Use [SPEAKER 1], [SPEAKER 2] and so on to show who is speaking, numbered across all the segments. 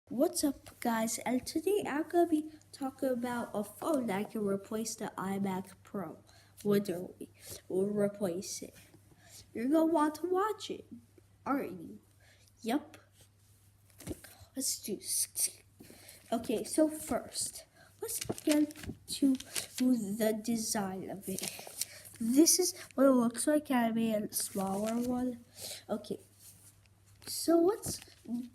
[SPEAKER 1] What's up, guys? And today I'm gonna be talking about a phone that can replace the iMac Pro. Literally, will replace it. You're gonna want to watch it, aren't you? Yep. Let's do. Okay, so first, let's get to the design of it. This is what it looks like. I made a smaller one. Okay, so let's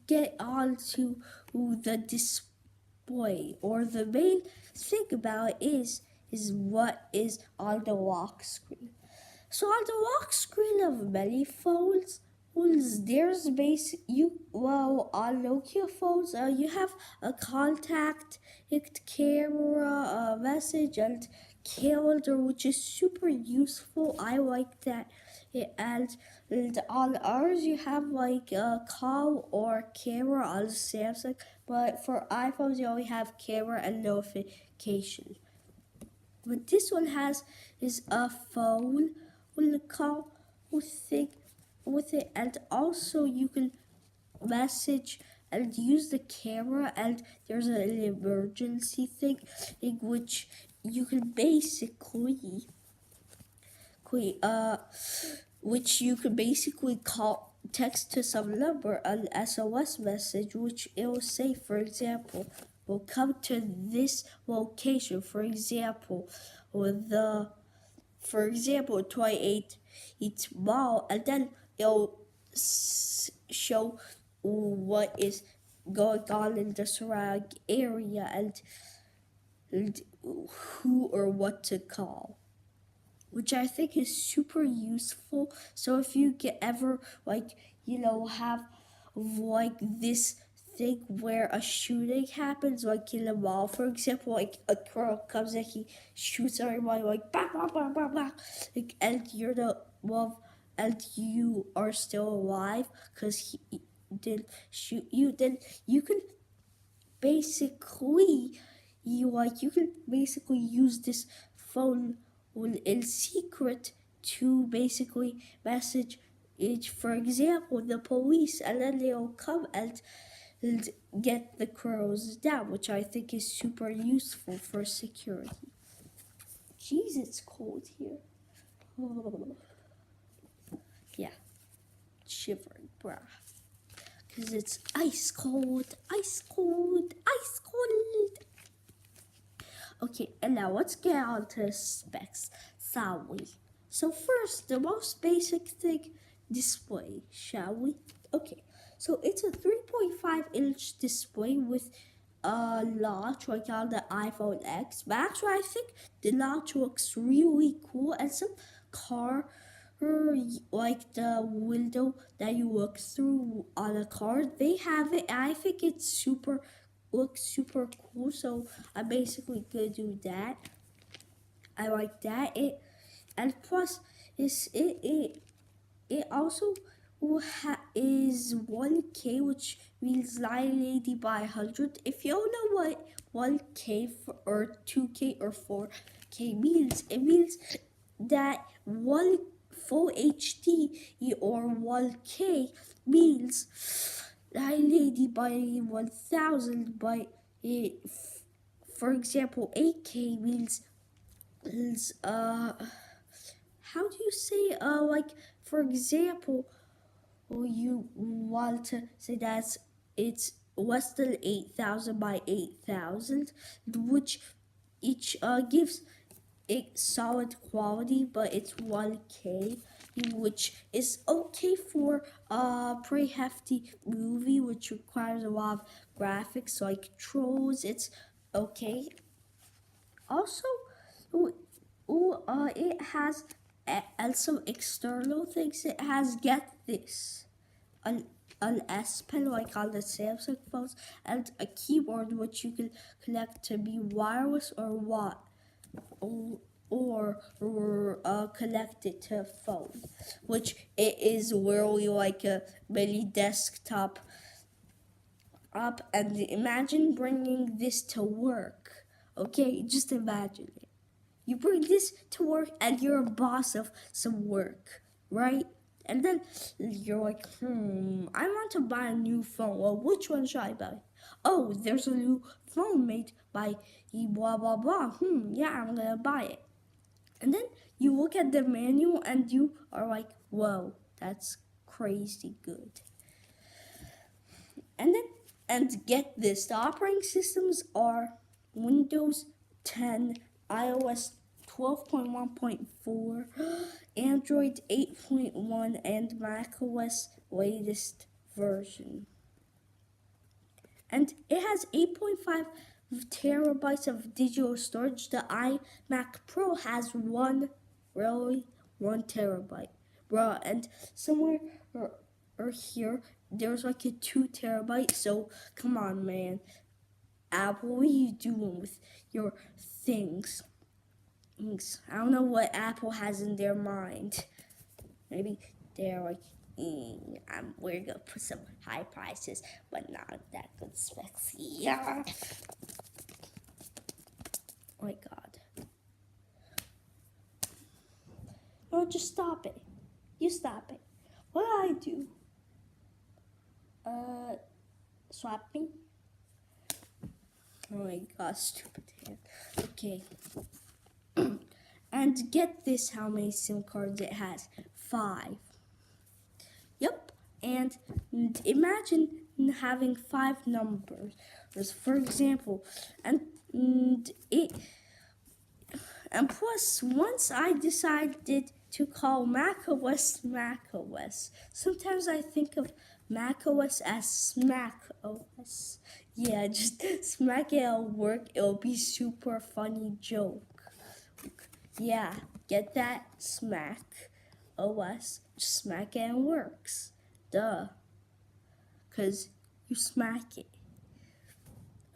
[SPEAKER 1] get on to the display, or the main thing about it is what is on the lock screen. So on the lock screen of many phones, there's on Nokia phones, you have a contact, camera, message, and calendar, which is super useful. I like that. And on ours, you have like a call or camera on Samsung, but for iPhones, you only have camera and notification. What this one has is a phone with a call with it, and also you can message and use the camera, and there's an emergency thing in which you can basically uh which you can basically call text to some number, an SOS message, which it will say, for example, will come to this location, for example, with the for example 28 each mall, and then it'll show what is going on in the surrounding area, and who or what to call, which I think is super useful. So if you get ever have like this thing where a shooting happens, like in a mall, for example, like a girl comes and he shoots everybody like bah, bah, bah, bah, bah, like, and you're the well, and you are still alive because he did shoot you, then you can basically you can basically use this phone in secret to basically message it, for example, the police, and then they'll come and get the crows down, which I think is super useful for security. Jeez, it's cold here. Yeah, shivering, bruh. Because it's ice cold, ice cold, ice cold. Okay, and now let's get on to specs, shall we? So first, the most basic thing, display, shall we? Okay, so it's a 3.5-inch display with a notch like on the iPhone X. But actually, I think the notch looks really cool, and some car, like the window that you look through on a car, they have it. I think it's looks super cool, so I'm basically gonna do that. I like that. And plus it also is 1K, which means 980 by 100. If you don't know what 1K or 2K or 4K means, it means that one full HD or 1K means 980 by 1000, but for example 8K means how do you say, like, for example, you want to say that it's less than 8,000 by 8,000, which each gives it solid quality, but it's 1K, which is okay for a pretty hefty movie, which requires a lot of graphics like trolls. It's okay. Also, it has and some external things. It has, get this, an S Pen like on the Samsung phones, and a keyboard which you can connect to be wireless or what, or connect it to a phone, which it is literally like a mini desktop up. And imagine bringing this to work. Okay, just imagine it. You bring this to work and you're a boss of some work, right? And then you're like, I want to buy a new phone. Well, which one should I buy? Oh, there's a new phone made by blah blah blah. Yeah, I'm gonna buy it. And then you look at the manual and you are like, whoa, that's crazy good. And get this, the operating systems are Windows 10, iOS 12.1.4, Android 8.1, and macOS latest version. And it has 8.5 terabytes of digital storage. The iMac Pro has one terabyte, bro. And somewhere or here, there's like a 2 terabyte. So come on, man, Apple, what are you doing with your things? I don't know what Apple has in their mind. Maybe they're like, we're gonna put some high prices, but not that good specs. Yeah. Oh my God. No, just stop it. You stop it. What did I do? Swapping? Oh my God, stupid hand. Okay. And get this, how many SIM cards it has. 5. Yep. And imagine having 5 numbers. For example, and plus, once I decided to call macOS macOS, sometimes I think of macOS as Smack OS. Yeah, just smack it at work. It'll be super funny joke. Yeah, get that? Smack OS. Just smack it and it works. Duh. Because you smack it.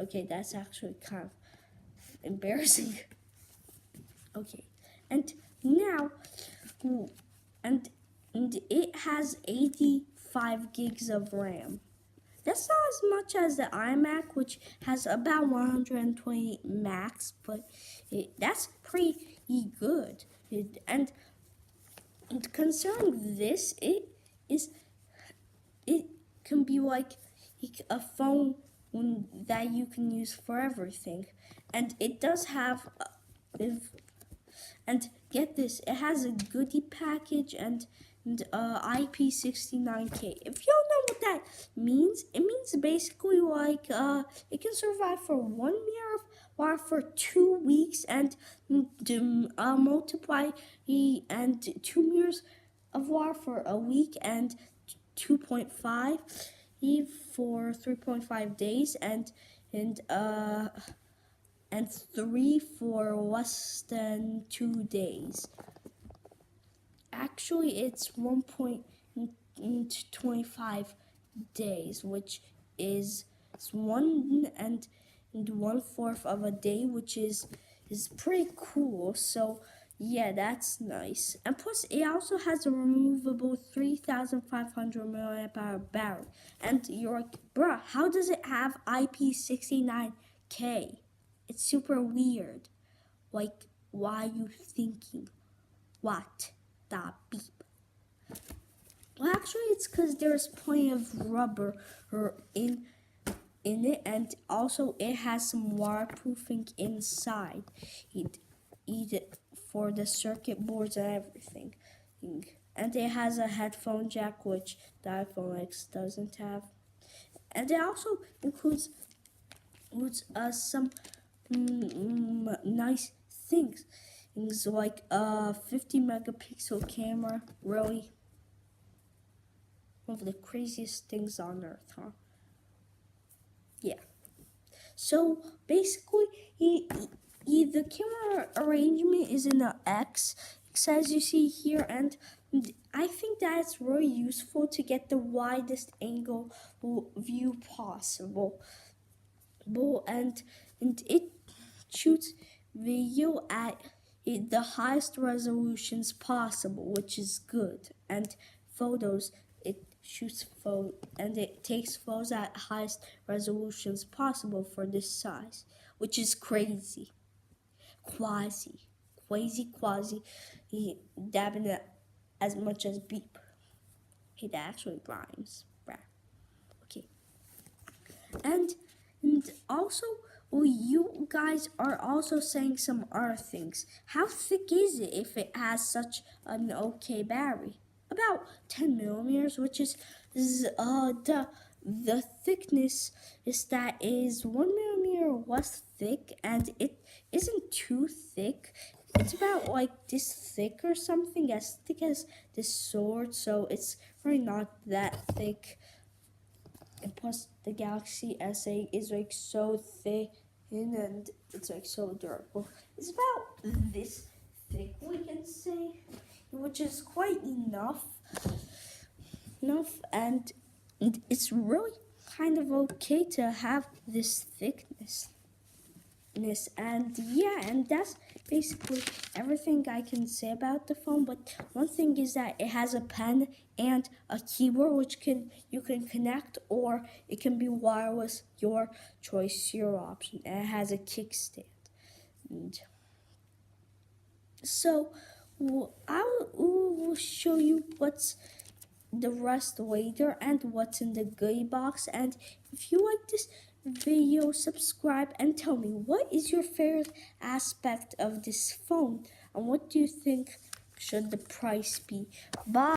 [SPEAKER 1] Okay, that's actually kind of embarrassing. Okay, and now, and it has 85 gigs of RAM. That's not as much as the iMac, which has about 120 max, but that's pretty good. And concerning this, it can be like a phone that you can use for everything, and it does have. And get this, it has a goodie package and IP69K. If you don't know what that means, it means basically like it can survive for 1 year of water for 2 weeks and multiply and 2 years of water for a week and 2.5 for 3.5 days and 3 for less than 2 days. Actually, it's 1.25 days, which is 1 1/4 of a day, which is pretty cool. So yeah, that's nice. And plus, it also has a removable 3,500 mAh battery. And you're like, bruh, how does it have IP69K? It's super weird. Like, why are you thinking? What? The beep. Well, actually, it's because there's plenty of rubber in it, and also it has some waterproofing inside. It for the circuit boards and everything. And it has a headphone jack, which the iPhone X doesn't have. And it also includes some nice things like a 50 megapixel camera. Really, one of the craziest things on earth, huh? Yeah. So basically, the camera arrangement is in an X, as you see here, and I think that's really useful to get the widest angle view possible. And it shoots video at the highest resolutions possible, which is good. And photos, it shoots and it takes photos at highest resolutions possible for this size, which is crazy. Quasi, dabbing it as much as beep. Hey, that actually rhymes. Okay. And also, well, you guys are also saying some other things. How thick is it if it has such an okay battery? About 10 millimeters, which is the thickness is that is 1 millimeter less thick, and it isn't too thick. It's about like this thick or something, as thick as this sword, so it's really not that thick. And plus the Galaxy S8 is like so thin and it's like so durable. It's about this thick, we can say, which is quite enough, and it's really kind of okay to have this thickness. And yeah, and that's basically everything I can say about the phone. But one thing is that it has a pen and a keyboard, which you can connect, or it can be wireless, your choice, your option. And it has a kickstand. And so I will show you what's the rest later and what's in the goodie box. And if you like this video, subscribe and tell me what is your favorite aspect of this phone and what do you think should the price be. Bye.